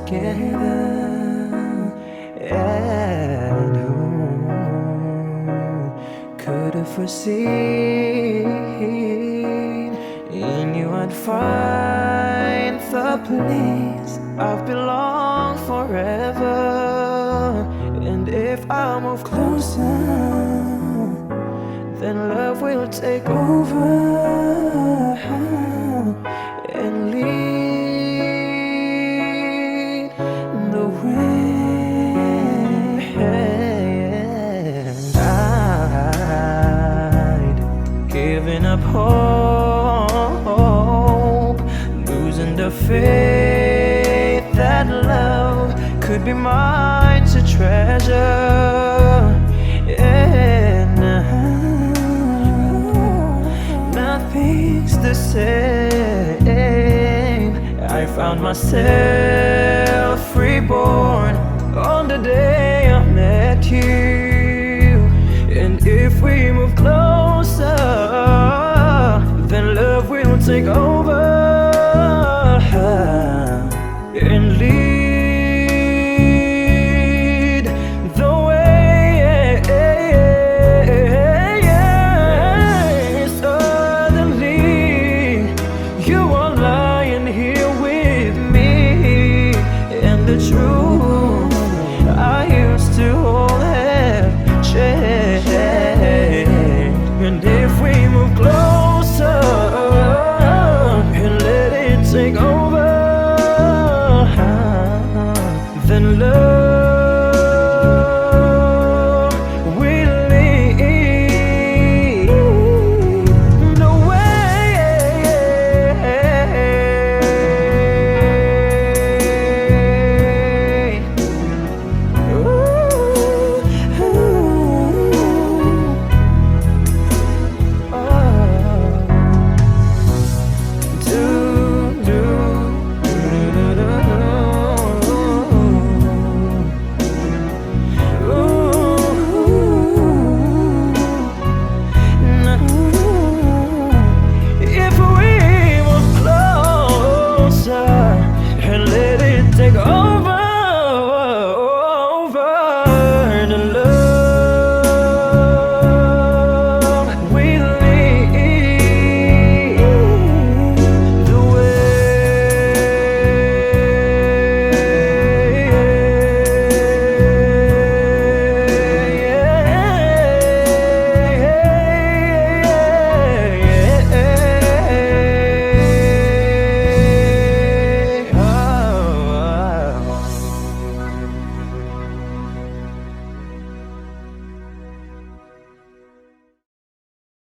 together. And who could have foreseen in you I'd find the place I've belonged forever. And if I move closer, then love will take over and lead the way. I'd given up hope, losing the faith that love could be mine to treasure. And now nothing's the same. I found myself reborn on the day I met you. And if we move closer, then love will take over.